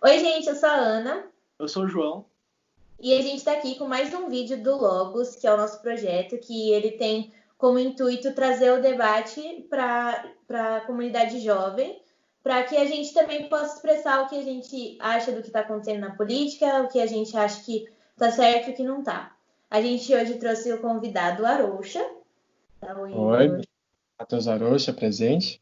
Oi, gente, eu sou a Ana. Eu sou o João. E a gente está aqui com mais um vídeo do Logos, que é o nosso projeto, que ele tem como intuito trazer o debate para a comunidade jovem, para que a gente também possa expressar o que a gente acha do que está acontecendo na política, o que a gente acha que está certo e o que não está. A gente hoje trouxe o convidado Arouxa. Oi, Matheus Arouxa, presente.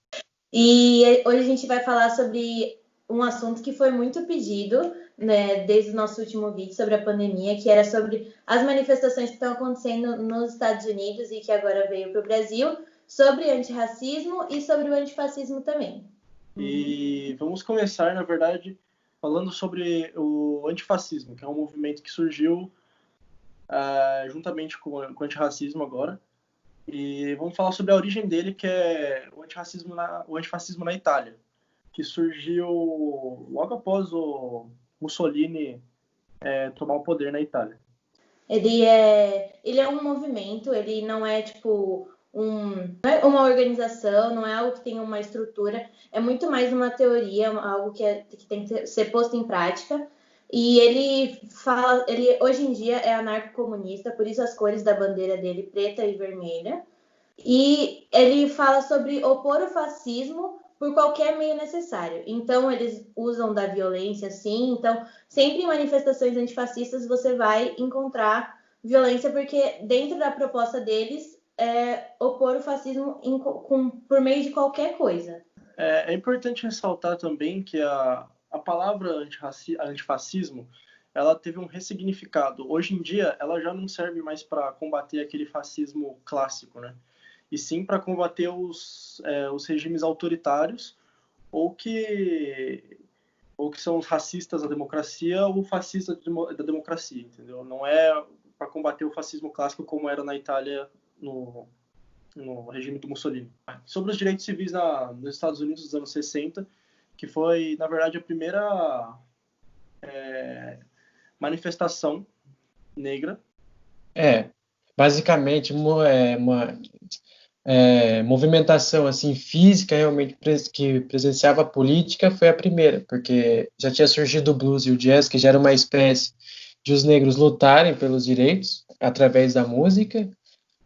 E hoje a gente vai falar sobre um assunto que foi muito pedido, né, desde o nosso último vídeo sobre a pandemia, que era sobre as manifestações que estão acontecendo nos Estados Unidos e que agora veio para o Brasil, sobre antirracismo e sobre o antifascismo também. E vamos começar, na verdade, falando sobre o antifascismo, que é um movimento que surgiu juntamente com o antirracismo agora. E vamos falar sobre a origem dele, que é o antifascismo na Itália, que surgiu logo após o Mussolini tomar o poder na Itália. Ele é um movimento, ele não é tipo não é uma organização, não é algo que tem uma estrutura, é muito mais uma teoria, algo que tem que ser posto em prática. E ele hoje em dia é anarcocomunista, por isso as cores da bandeira dele, preta e vermelha. E ele fala sobre opor o fascismo por qualquer meio necessário. Então, eles usam da violência, sim. Então, sempre em manifestações antifascistas você vai encontrar violência, porque dentro da proposta deles é opor o fascismo por meio de qualquer coisa. É importante ressaltar também que a palavra antifascismo ela teve um ressignificado. Hoje em dia, ela já não serve mais para combater aquele fascismo clássico, né? E sim para combater os regimes autoritários ou que são os racistas da democracia ou fascistas da democracia, entendeu? Não é para combater o fascismo clássico como era na Itália no regime do Mussolini. Sobre os direitos civis nos Estados Unidos dos anos 60, que foi, na verdade, a primeira manifestação negra. Basicamente, uma movimentação assim, física realmente que presenciava a política foi a primeira, porque já tinha surgido o blues e o jazz, que já era uma espécie de os negros lutarem pelos direitos através da música,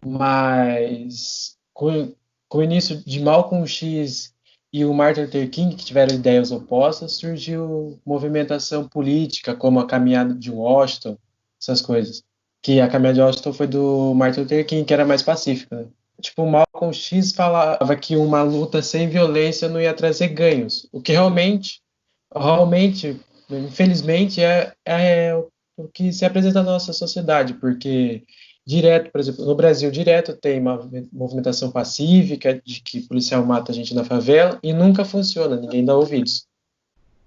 mas com o início de Malcolm X e o Martin Luther King, que tiveram ideias opostas, surgiu movimentação política, como a Caminhada de Washington, essas coisas. Que a Caminhada de Washington foi do Martin Luther King, que era mais pacífica, né? Tipo, o Malcolm X falava que uma luta sem violência não ia trazer ganhos, o que realmente, infelizmente, é o que se apresenta na nossa sociedade, porque direto, por exemplo, no Brasil, direto tem uma movimentação pacífica de que policial mata a gente na favela e nunca funciona, ninguém dá ouvidos.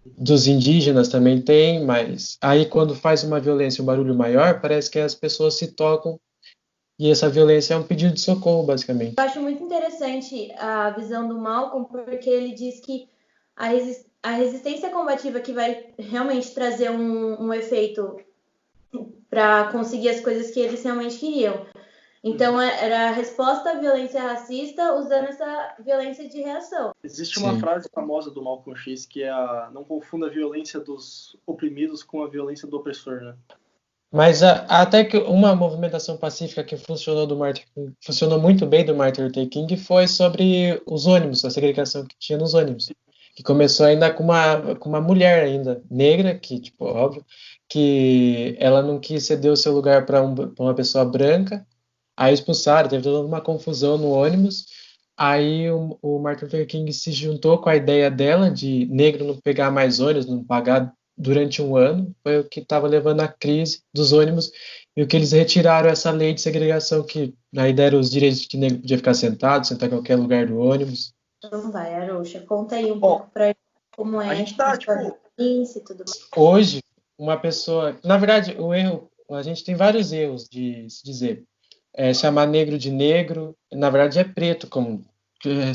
Dos indígenas também tem, mas aí quando faz uma violência, um barulho maior, parece que as pessoas se tocam e essa violência é um pedido de socorro, basicamente. Eu acho muito interessante a visão do Malcolm, porque ele diz que a resistência combativa que vai realmente trazer um efeito para conseguir as coisas que eles realmente queriam. Então, era a resposta à violência racista usando essa violência de reação. Existe uma frase famosa do Malcolm X que é não confunda a violência dos oprimidos com a violência do opressor, né? Mas até que uma movimentação pacífica que funcionou muito bem do Martin Luther King foi sobre os ônibus, a segregação que tinha nos ônibus. Que começou ainda com uma mulher ainda, negra, que, tipo, óbvio, que ela não quis ceder o seu lugar para uma pessoa branca, aí expulsaram, teve toda uma confusão no ônibus, aí o Martin Luther King se juntou com a ideia dela de negro não pegar mais ônibus, não pagar durante um ano, foi o que estava levando à crise dos ônibus, e o que eles retiraram essa lei de segregação, que na ideia era os direitos de que negro podia ficar sentado, sentar em qualquer lugar do ônibus. Então vai, Arouxa, conta aí um pouco pra gente como é. A gente tá, isso e tudo mais. Hoje, uma pessoa... Na verdade, o erro... A gente tem vários erros de se dizer. Chamar negro de negro, na verdade é preto, como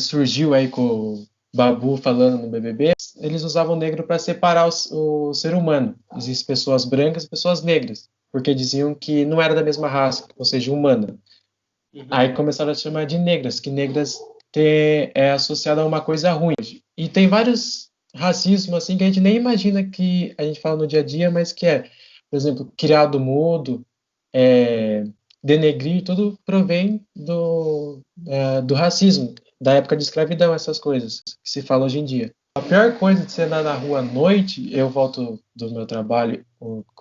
surgiu aí com o Babu falando no BBB. Eles usavam negro para separar o ser humano. Existem pessoas brancas e pessoas negras, porque diziam que não era da mesma raça, ou seja, humana. Uhum. Aí começaram a chamar de negras, que negras é associada a uma coisa ruim. E tem vários racismo assim que a gente nem imagina que a gente fala no dia a dia, mas que é, por exemplo, criado mudo, é, denegrir, tudo provém do racismo, da época de escravidão, essas coisas que se fala hoje em dia. A pior coisa de você andar na rua à noite, eu volto do meu trabalho,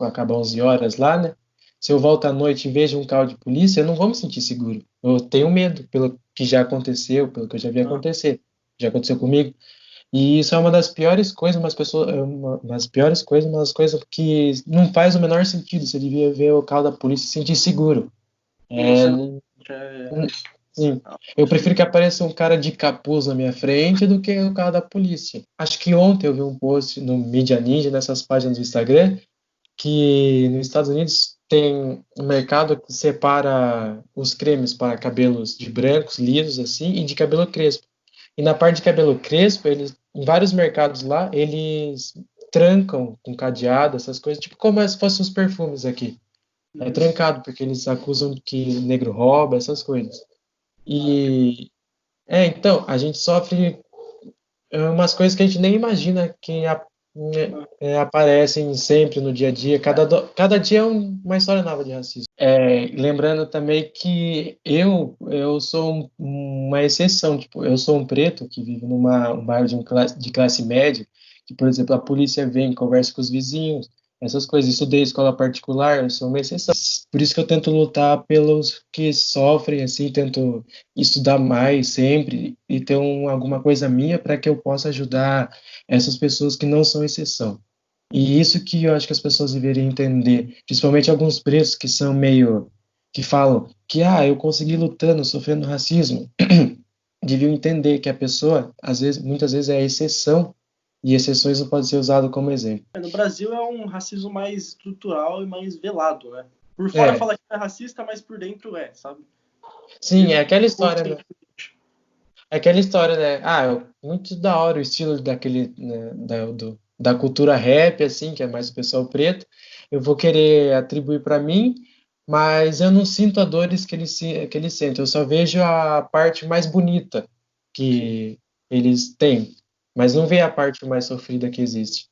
acaba 11 horas lá, né? Se eu volto à noite e vejo um carro de polícia, eu não vou me sentir seguro. Eu tenho medo pelo que já aconteceu, pelo que eu já vi Ah, acontecer. Já aconteceu comigo. E isso é uma das piores coisas, uma das piores coisas, uma das coisas que não faz o menor sentido. Você devia ver o carro da polícia e se sentir seguro. É, inocente é... sim. Eu prefiro que apareça um cara de capuz na minha frente do que o carro da polícia. Acho que ontem eu vi um post no Media Ninja, nessas páginas do Instagram, que nos Estados Unidos tem um mercado que separa os cremes para cabelos de brancos, lisos, assim, e de cabelo crespo. E na parte de cabelo crespo, eles, em vários mercados lá, eles trancam com cadeado, essas coisas, tipo como se fossem os perfumes aqui. É Uhum. trancado, porque eles acusam que negro rouba, essas coisas. Ah, E, então, a gente sofre umas coisas que a gente nem imagina que aparecem sempre no dia a dia. Cada dia é uma história nova de racismo. Lembrando também que eu sou uma exceção. Tipo, eu sou um preto que vive um bairro de classe média, que, por exemplo, a polícia vem, conversa com os vizinhos, essas coisas. Estudei escola particular, eu sou uma exceção. Por isso que eu tento lutar pelos que sofrem, assim, tento estudar mais sempre e ter alguma coisa minha para que eu possa ajudar essas pessoas que não são exceção. E isso que eu acho que as pessoas deveriam entender, principalmente alguns pretos que são meio que falam que eu consegui lutando, sofrendo racismo, deviam entender que a pessoa, às vezes, muitas vezes é exceção e exceções não podem ser usadas como exemplo. no Brasil é um racismo mais estrutural e mais velado, né? Por fora É, fala que é racista, mas por dentro sabe? sim, Mesmo é aquela história, né? conscientemente. É aquela história, né? Muito da hora o estilo daquele, né, da cultura rap, assim, que é mais o pessoal preto. Eu vou querer atribuir para mim, mas eu não sinto a dores que eles sentem. Eu só vejo a parte mais bonita Sim. que eles têm, mas não vejo a parte mais sofrida que existe.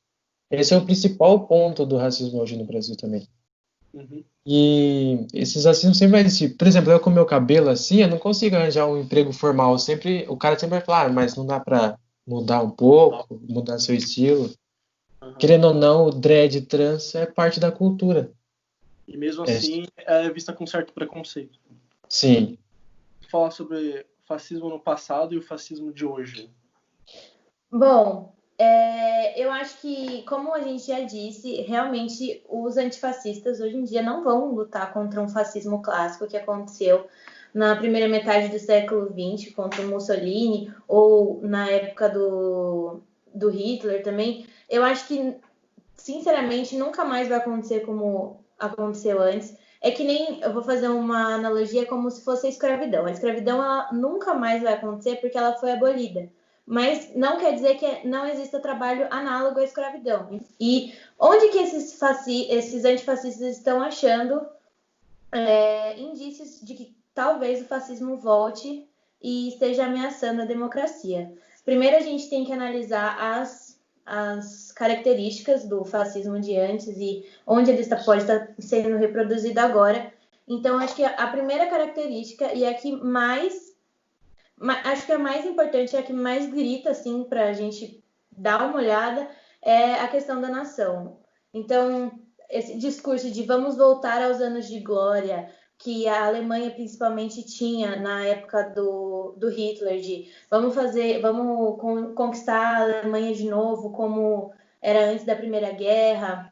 Esse é o principal ponto do racismo hoje no Brasil também. Uhum. E esses racismos sempre vai existir. Por exemplo, eu com meu cabelo assim, eu não consigo arranjar um emprego formal. Sempre, o cara sempre vai falar, mas não dá pra mudar um pouco, mudar seu estilo. Uhum. Querendo ou não, o dread trans é parte da cultura. E mesmo É, assim é vista com certo preconceito. sim. Falar sobre o fascismo no passado e o fascismo de hoje. Bom, eu acho que, como a gente já disse, realmente os antifascistas hoje em dia não vão lutar contra um fascismo clássico que aconteceu na primeira metade do século XX contra o Mussolini ou na época do Hitler também. Eu acho que, sinceramente, nunca mais vai acontecer como aconteceu antes. É que nem, eu vou fazer uma analogia como se fosse a escravidão. A escravidão ela nunca mais vai acontecer porque ela foi abolida. Mas não quer dizer que não exista trabalho análogo à escravidão. E onde que esses antifascistas estão achando indícios de que talvez o fascismo volte e esteja ameaçando a democracia? Primeiro a gente tem que analisar as características do fascismo de antes e onde ele pode estar sendo reproduzido agora. Então, acho que a primeira característica e a que acho que a mais importante, a que mais grita assim para a gente dar uma olhada é a questão da nação. Então, esse discurso de vamos voltar aos anos de glória que a Alemanha principalmente tinha na época do Hitler, de vamos conquistar a Alemanha de novo como era antes da Primeira Guerra.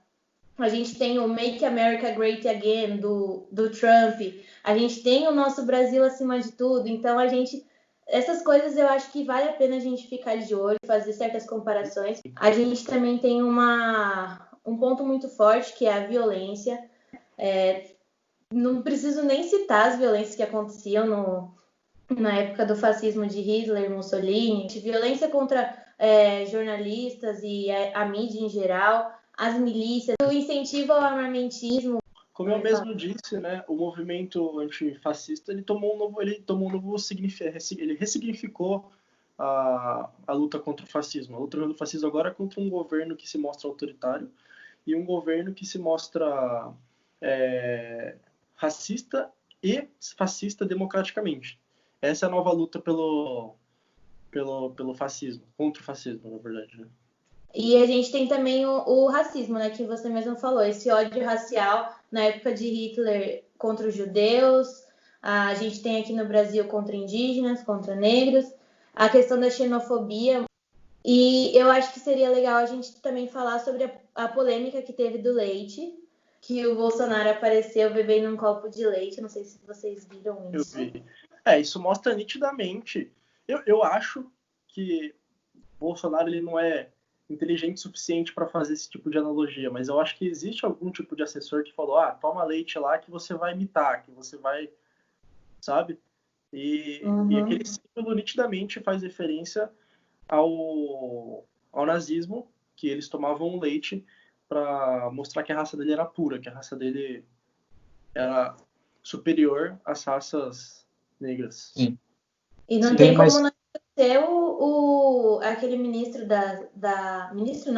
A gente tem o Make America Great Again do Trump. A gente tem o nosso Brasil acima de tudo. Então essas coisas eu acho que vale a pena a gente ficar de olho, fazer certas comparações. A gente também tem um ponto muito forte que é a violência. Não preciso nem citar as violências que aconteciam na época do fascismo de Hitler, Mussolini, de violência contra jornalistas e a mídia em geral, as milícias, o incentivo ao armamentismo. Como eu mesmo disse, né, o movimento antifascista ele tomou um novo significado, ele ressignificou a luta contra o fascismo. A luta contra o fascismo agora é contra um governo que se mostra autoritário e um governo que se mostra racista e fascista democraticamente. Essa é a nova luta pelo fascismo, contra o fascismo, na verdade, né? E a gente tem também o racismo, né, que você mesmo falou, esse ódio racial na época de Hitler contra os judeus, a gente tem aqui no Brasil contra indígenas, contra negros, a questão da xenofobia. E eu acho que seria legal a gente também falar sobre a polêmica que teve do leite, que o Bolsonaro apareceu bebendo um copo de leite, não sei se vocês viram isso. Eu vi. Isso mostra nitidamente. Eu acho que Bolsonaro ele não é inteligente o suficiente para fazer esse tipo de analogia, mas eu acho que existe algum tipo de assessor que falou, toma leite lá que você vai imitar, que você vai, sabe? E aquele símbolo nitidamente faz referência ao nazismo, que eles tomavam leite para mostrar que a raça dele era pura, que a raça dele era superior às raças negras. Sim. E não tem como não ser aquele ministro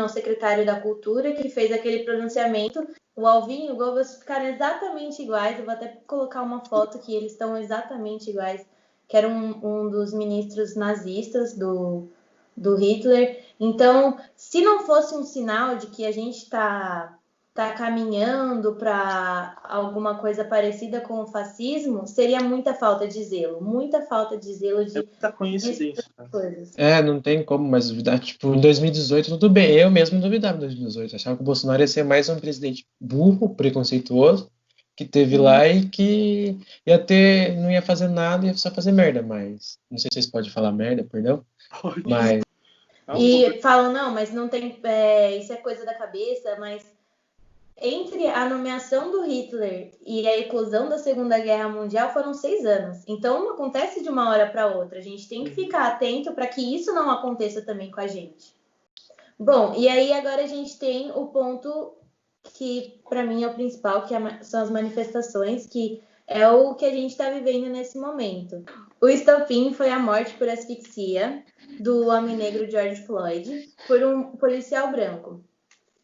secretário da Cultura que fez aquele pronunciamento. O Alvin e o Goebbels ficaram exatamente iguais. Eu vou até colocar uma foto que eles estão exatamente iguais, que era um dos ministros nazistas do Hitler. Então, se não fosse um sinal de que a gente está caminhando para alguma coisa parecida com o fascismo, seria muita falta de zelo de muita coincidência. Coisas. Não tem como mais duvidar. Tipo, em 2018, tudo bem. Eu mesmo duvidava em 2018. Achava que o Bolsonaro ia ser mais um presidente burro, preconceituoso, que teve lá e que não ia fazer nada, ia só fazer merda. Mas, não sei se vocês podem falar merda, perdão. Pode. Mas... E falam, não, mas não tem... isso é coisa da cabeça, mas... Entre a nomeação do Hitler e a eclosão da Segunda Guerra Mundial foram 6 anos. Então, não acontece de uma hora para outra. A gente tem que ficar atento para que isso não aconteça também com a gente. Bom, e aí agora a gente tem o ponto que, para mim, é o principal, que são as manifestações, que é o que a gente está vivendo nesse momento. O estopim foi a morte por asfixia do homem negro George Floyd por um policial branco.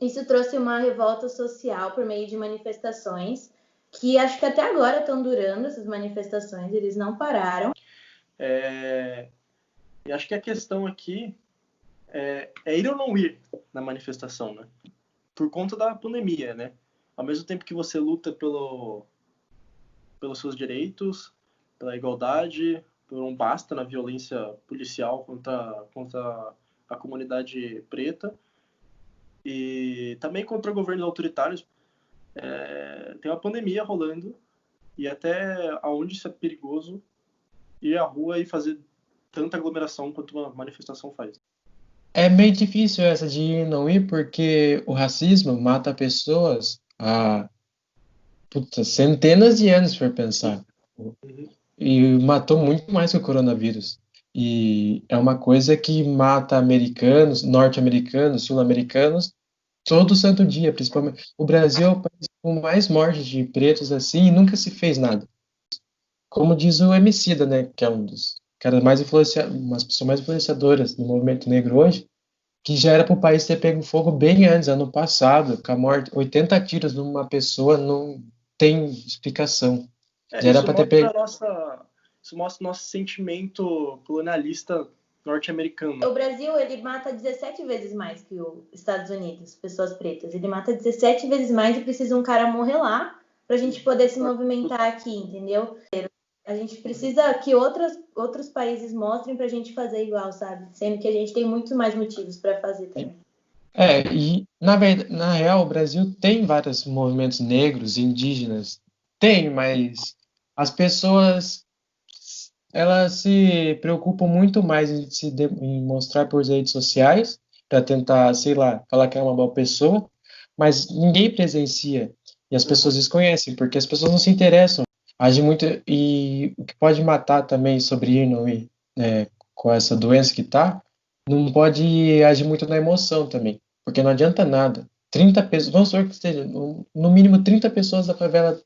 Isso trouxe uma revolta social por meio de manifestações, que acho que até agora estão durando, essas manifestações, eles não pararam. E acho que a questão aqui é ir ou não ir na manifestação, né? Por conta da pandemia, né? Ao mesmo tempo que você luta pelos seus direitos, pela igualdade, por um basta na violência policial contra a comunidade preta, e também contra governos autoritários, tem uma pandemia rolando, e até aonde isso é perigoso ir à rua e fazer tanta aglomeração quanto uma manifestação faz. É meio difícil essa de ir e não ir, porque o racismo mata pessoas há centenas de anos, se for pensar. E matou muito mais que o coronavírus. E é uma coisa que mata americanos, norte-americanos, sul-americanos, todo santo dia, principalmente. O Brasil é o país com mais mortes de pretos assim e nunca se fez nada. Como diz o Emicida, né, que é um dos caras mais umas pessoas mais influenciadoras do movimento negro hoje, que já era para o país ter pego fogo bem antes, ano passado, com a morte, 80 tiros numa pessoa não tem explicação. Já era para ter pego. Isso mostra o nosso sentimento colonialista norte-americano. O Brasil, ele mata 17 vezes mais que os Estados Unidos, pessoas pretas. Ele mata 17 vezes mais e precisa um cara morrer lá pra gente poder se movimentar aqui, entendeu? A gente precisa que outros países mostrem pra gente fazer igual, sabe? Sendo que a gente tem muito mais motivos pra fazer também. E na real, o Brasil tem vários movimentos negros, indígenas. Tem, mas as pessoas... elas se preocupam muito mais em mostrar por redes sociais para tentar, sei lá, falar que é uma boa pessoa, mas ninguém presencia e as pessoas desconhecem, porque as pessoas não se interessam. Age muito, e o que pode matar também sobre ir não ir, com essa doença que não pode agir muito na emoção também, porque não adianta nada. 30 pessoas, vamos supor que esteja, no mínimo 30 pessoas da favela,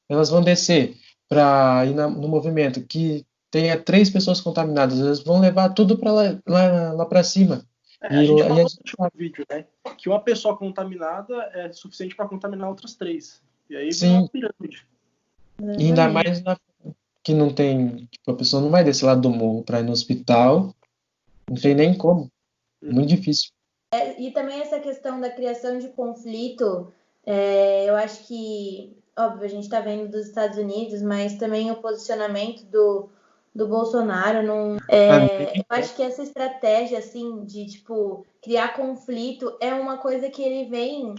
elas vão descer para ir no movimento, que tenha 3 pessoas contaminadas, eles vão levar tudo para lá para cima. A gente E a falou gente no último vídeo, né? Que uma pessoa contaminada é suficiente para contaminar outras 3. E aí vira uma sim, pirâmide. e ainda Exatamente. mais que não tem, tipo, a pessoa não vai desse lado do morro para ir no hospital, não tem Sim. nem como, Uhum. muito difícil. E também essa questão da criação de conflito, eu acho que, óbvio, a gente está vendo dos Estados Unidos, mas também o posicionamento do Bolsonaro não. Ah, Eu acho que essa estratégia, assim, de, tipo, criar conflito é uma coisa que ele vem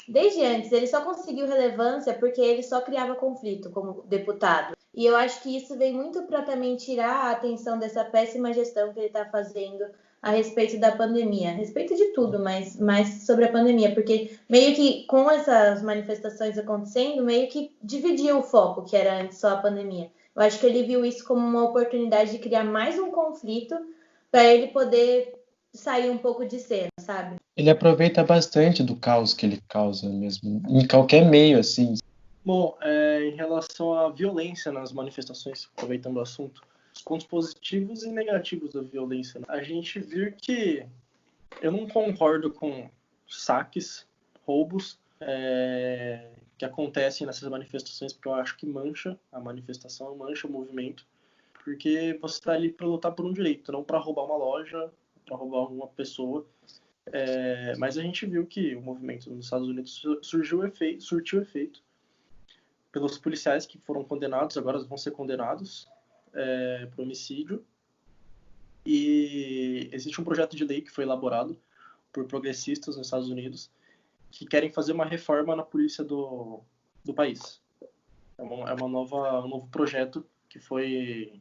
desde antes. Ele só conseguiu relevância porque ele só criava conflito como deputado. E eu acho que isso vem muito para também tirar a atenção dessa péssima gestão que ele está fazendo a respeito da pandemia, a respeito de tudo, mas mais sobre a pandemia, porque meio que com essas manifestações acontecendo, meio que dividiu o foco, que era antes só a pandemia. Eu acho que ele viu isso como uma oportunidade de criar mais um conflito para ele poder sair um pouco de cena, sabe? Ele aproveita bastante do caos que ele causa mesmo, em qualquer meio, assim. Bom, em relação à violência nas manifestações, aproveitando o assunto, os pontos positivos e negativos da violência, né? A gente viu que eu não concordo com saques, roubos que acontecem nessas manifestações, porque eu acho que mancha a manifestação, mancha o movimento, porque você está ali para lutar por um direito, não para roubar uma loja, para roubar uma pessoa. Mas a gente viu que o movimento nos Estados Unidos surtiu efeito pelos policiais que foram condenados, agora vão ser condenados por homicídio. E existe um projeto de lei que foi elaborado por progressistas nos Estados Unidos que querem fazer uma reforma na polícia do país. É um novo projeto que foi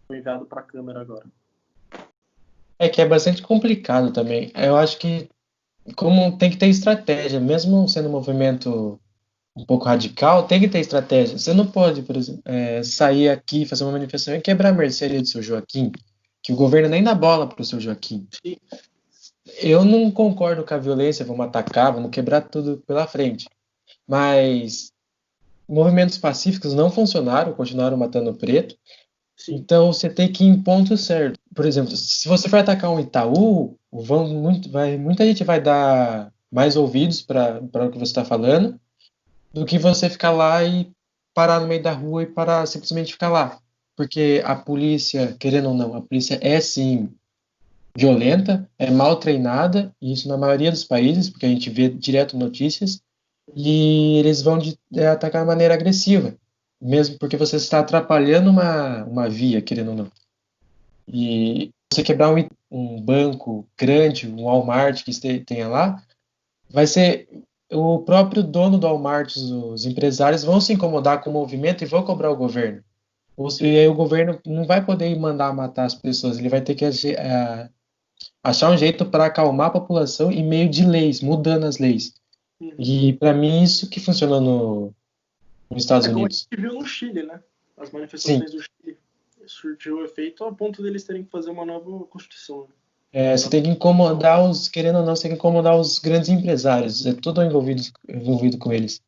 enviado para a Câmara agora. É que é bastante complicado também. Eu acho que como tem que ter estratégia, mesmo sendo um movimento um pouco radical, tem que ter estratégia. Você não pode, por exemplo, sair aqui, fazer uma manifestação e quebrar a mercearia do seu Joaquim, que o governo nem dá bola para o seu Joaquim. Sim. Eu não concordo com a violência, vamos atacar, vamos quebrar tudo pela frente. Mas movimentos pacíficos não funcionaram, continuaram matando preto. Sim. Então você tem que ir em ponto certo. Por exemplo, se você for atacar um Itaú, muita gente vai dar mais ouvidos para o que você está falando do que você ficar lá e parar no meio da rua e parar simplesmente ficar lá. Porque a polícia, querendo ou não, a polícia é sim violenta, é mal treinada, e isso na maioria dos países, porque a gente vê direto notícias, e eles vão atacar de maneira agressiva, mesmo porque você está atrapalhando uma via, querendo ou não. E você quebrar um banco grande, um Walmart que tenha lá, vai ser o próprio dono do Walmart, os empresários vão se incomodar com o movimento e vão cobrar o governo. E aí o governo não vai poder mandar matar as pessoas, ele vai ter que achar um jeito para acalmar a população em meio de leis, mudando as leis. Uhum. E para mim isso que funciona nos Estados Como a Unidos. gente viu no Chile, né? As manifestações do Chile surtiu efeito ao ponto deles terem que fazer uma nova constituição. Você tem que incomodar querendo ou não, você tem que incomodar os grandes empresários. É tudo envolvido com eles.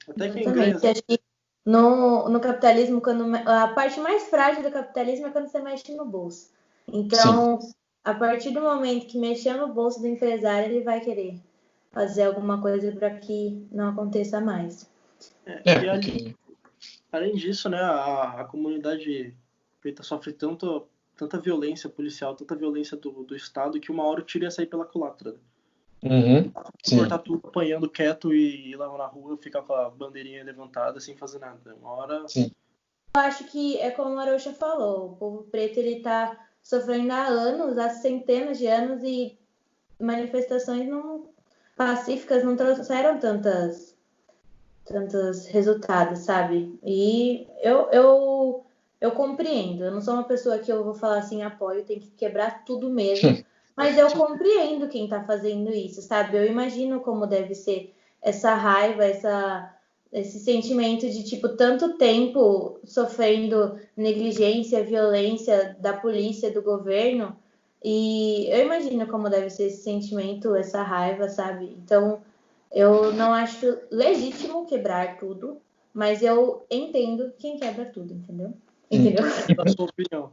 Até quem Exatamente. ganha. Acho que no capitalismo, a parte mais frágil do capitalismo é quando você mexe no bolso. Então, a partir do momento que mexeu no bolso do empresário, ele vai querer fazer alguma coisa para que não aconteça mais. Além disso, né, a comunidade preta sofre tanta violência policial, tanta violência do Estado, que uma hora o tiro ia sair pela culatra. Uhum, cortar tudo apanhando quieto e ir lá na rua ficar com a bandeirinha levantada sem fazer nada. Uma hora. Sim. Eu acho que é como a Arouxa falou, o povo preto ele tá sofrendo há anos, há centenas de anos, e manifestações pacíficas não trouxeram tantos resultados, sabe? E eu compreendo. Eu não sou uma pessoa que eu vou falar assim, apoio, tem que quebrar tudo mesmo. Mas eu compreendo quem tá fazendo isso, sabe? Eu imagino como deve ser essa raiva, esse sentimento de, tipo, tanto tempo sofrendo negligência, violência da polícia, do governo. E eu imagino como deve ser esse sentimento, essa raiva, sabe? Então, eu não acho legítimo quebrar tudo, mas eu entendo quem quebra tudo, entendeu? entendeu? A sua opinião.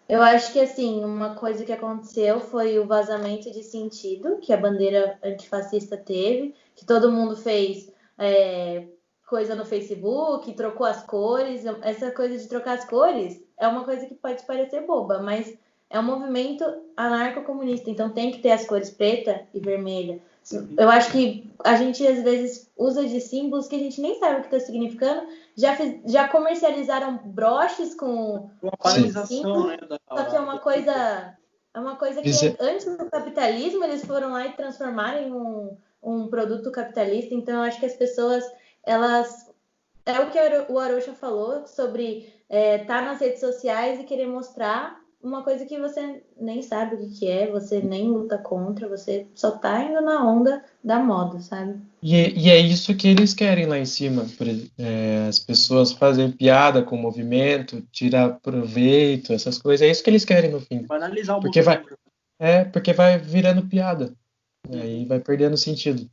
Eu acho que, assim, uma coisa que aconteceu foi o vazamento de sentido que a bandeira antifascista teve, que todo mundo fez coisa no Facebook, trocou as cores. Essa coisa de trocar as cores é uma coisa que pode parecer boba, mas é um movimento anarco-comunista, então tem que ter as cores preta e vermelha. Eu acho que a gente, às vezes, usa de símbolos que a gente nem sabe o que está significando. Já comercializaram broches com Uma paralisação, né? só que é uma coisa que antes do capitalismo eles foram lá e transformaram em um produto capitalista. Então eu acho que as pessoas, elas é o que o Aroucha falou sobre estar nas redes sociais e querer mostrar uma coisa que você nem sabe o que é, você nem luta contra, você só tá indo na onda da moda, sabe? E é isso que eles querem lá em cima. As pessoas fazem piada com o movimento, tirar proveito, essas coisas. É isso que eles querem no fim. Banalizar o Porque movimento. porque vai virando piada. Aí vai perdendo sentido.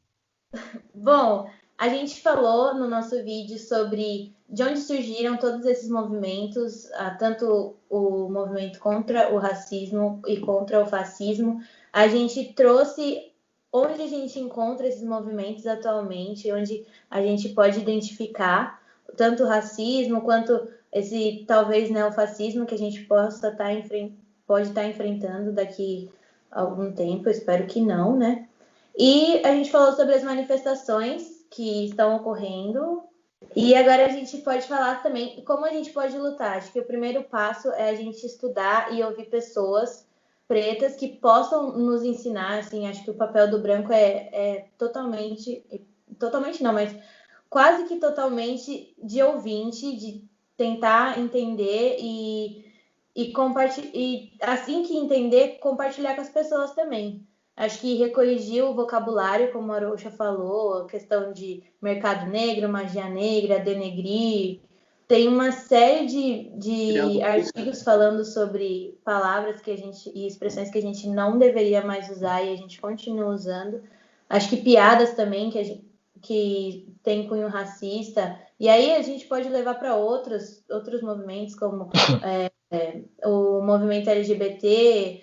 Bom, a gente falou no nosso vídeo sobre de onde surgiram todos esses movimentos, tanto o movimento contra o racismo e contra o fascismo. A gente trouxe onde a gente encontra esses movimentos atualmente, onde a gente pode identificar tanto o racismo quanto esse, talvez, neofascismo que a gente pode estar enfrentando daqui a algum tempo, eu espero que não, né? E a gente falou sobre as manifestações que estão ocorrendo. E agora a gente pode falar também como a gente pode lutar. Acho que o primeiro passo é a gente estudar e ouvir pessoas pretas que possam nos ensinar. Assim, acho que o papel do branco é totalmente não, mas quase que totalmente de ouvinte, de tentar entender e assim que entender, compartilhar com as pessoas também. Acho que recorrigir o vocabulário, como a Aroucha falou, a questão de mercado negro, magia negra, denegrir. Tem uma série de artigos falando sobre palavras e expressões que a gente não deveria mais usar e a gente continua usando. Acho que piadas também que tem cunho racista. E aí a gente pode levar para outros movimentos, como o movimento LGBT,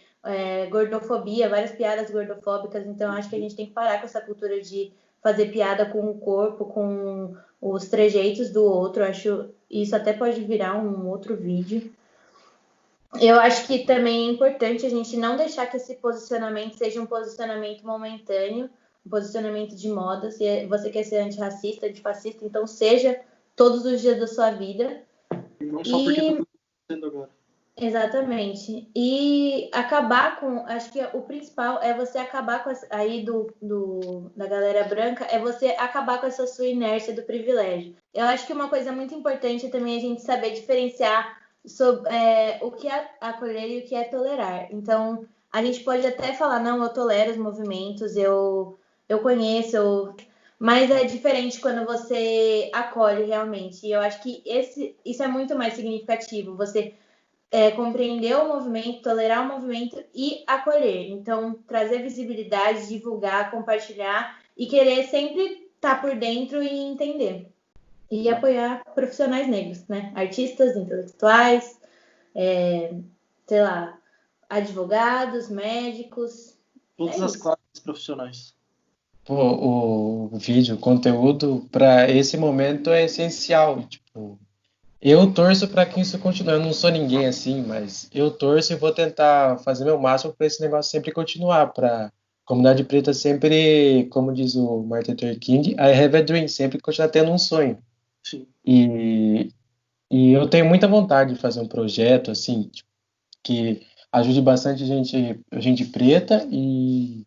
gordofobia, várias piadas gordofóbicas. Então acho que a gente tem que parar com essa cultura de fazer piada com o corpo, com os trejeitos do outro. Acho isso até pode virar um outro vídeo. Eu acho que também é importante a gente não deixar que esse posicionamento seja um posicionamento momentâneo, um posicionamento de moda. Se você quer ser antirracista, antifascista, então seja todos os dias da sua vida. Não só porque está acontecendo agora. Exatamente. E acabar com... Acho que o principal é você acabar com... Aí da galera branca, é você acabar com essa sua inércia do privilégio. Eu acho que uma coisa muito importante também é a gente saber diferenciar sobre o que é acolher e o que é tolerar. Então, a gente pode até falar, não, eu tolero os movimentos, eu conheço... Mas é diferente quando você acolhe realmente. E eu acho que isso é muito mais significativo. Você compreender o movimento, tolerar o movimento e acolher. Então, trazer visibilidade, divulgar, compartilhar e querer sempre estar por dentro e entender. E apoiar profissionais negros, né? Artistas, intelectuais, sei lá, advogados, médicos. Todas as classes profissionais. O vídeo, o conteúdo para esse momento é essencial. Tipo, eu torço para que isso continue. Eu não sou ninguém assim, mas eu torço e vou tentar fazer meu máximo para esse negócio sempre continuar, para a comunidade preta sempre, como diz o Martin Luther King, I have a dream, sempre continuar tendo um sonho. Sim. E eu tenho muita vontade de fazer um projeto assim, tipo, que ajude bastante gente preta e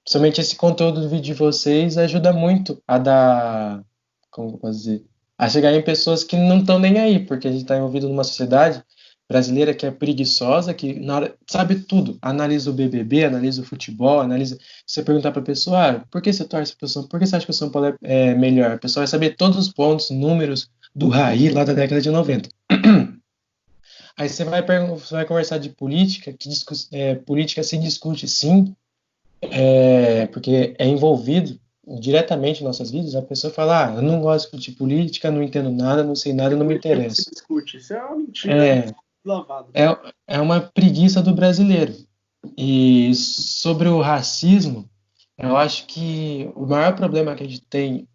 principalmente esse conteúdo do vídeo de vocês ajuda muito a dar, como eu posso dizer, a chegar em pessoas que não estão nem aí, porque a gente está envolvido numa sociedade brasileira que é preguiçosa, que na hora sabe tudo, analisa o BBB, analisa o futebol, analisa. Se você perguntar para a pessoa, por que você torce para o São Paulo? Por que você acha que o São Paulo é melhor? A pessoa vai saber todos os pontos, números do Raí lá da década de 90. Aí você vai conversar de política, política se discute sim, porque é envolvido diretamente em nossas vidas, a pessoa fala, eu não gosto de discutir política, não entendo nada, não sei nada, não me interessa. Se discute. Isso é uma mentira É, lavada. é uma preguiça do brasileiro. E sobre o racismo, eu acho que o maior problema que a gente tem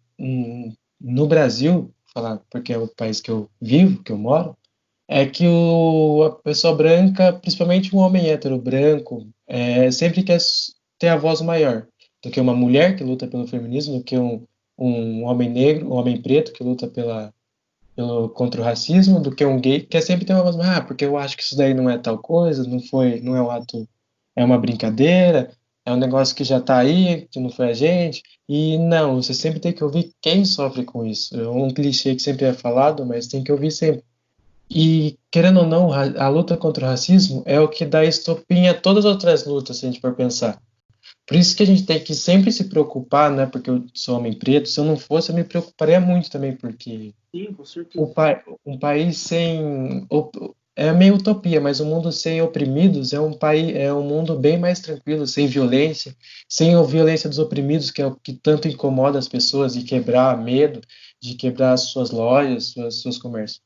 no Brasil, falar porque é o país que eu vivo, que eu moro, é que a pessoa branca, principalmente um homem hétero branco, sempre quer ter a voz maior do que uma mulher que luta pelo feminismo, do que um homem negro, um homem preto que luta contra o racismo, do que um gay que quer sempre ter uma voz maior, porque eu acho que isso daí não é tal coisa, não é um ato, é uma brincadeira, é um negócio que já está aí, que não foi a gente. E não, você sempre tem que ouvir quem sofre com isso. É um clichê que sempre é falado, mas tem que ouvir sempre. E, querendo ou não, a luta contra o racismo é o que dá estopim a todas as outras lutas, se a gente for pensar. Por isso que a gente tem que sempre se preocupar, né? Porque eu sou homem preto, se eu não fosse, eu me preocuparia muito também, porque Sim, com certeza. um país sem... É meio utopia, mas um mundo sem oprimidos é um mundo bem mais tranquilo, sem violência, sem a violência dos oprimidos, que é o que tanto incomoda as pessoas, de quebrar medo, de quebrar as suas lojas, seus comércios.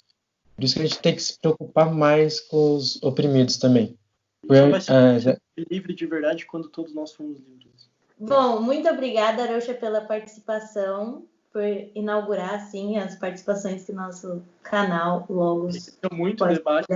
Por isso que a gente tem que se preocupar mais com os oprimidos também. Só vai ser Já- livre de verdade quando todos nós formos livres. Bom, muito obrigada, Arouxa, pela participação, por inaugurar, assim, as participações que o nosso canal Logos Tem muito debate.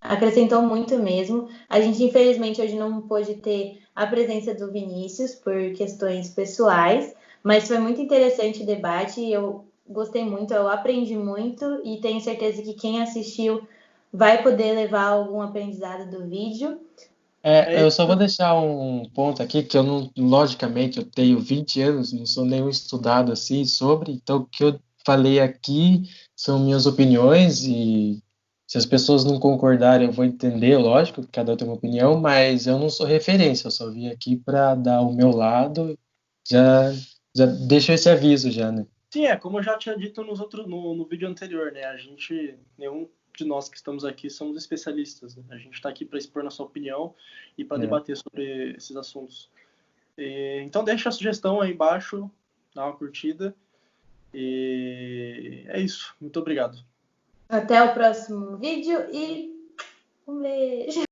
acrescentou muito mesmo. A gente, infelizmente, hoje não pôde ter a presença do Vinícius por questões pessoais, mas foi muito interessante o debate. Eu gostei muito, eu aprendi muito e tenho certeza que quem assistiu vai poder levar algum aprendizado do vídeo. eu só vou deixar um ponto aqui que eu não, logicamente, eu tenho 20 anos, não sou nenhum estudado assim sobre, então o que eu falei aqui são minhas opiniões e se as pessoas não concordarem, eu vou entender, lógico, que cada um tem uma opinião, mas eu não sou referência, eu só vim aqui para dar o meu lado, já, já deixo esse aviso já, né? Sim, como eu já tinha dito no vídeo anterior, né? Nenhum de nós que estamos aqui somos especialistas, né? A gente está aqui para expor nossa opinião e para debater sobre esses assuntos. Então deixa a sugestão aí embaixo, dá uma curtida. E é isso. Muito obrigado. Até o próximo vídeo e um beijo!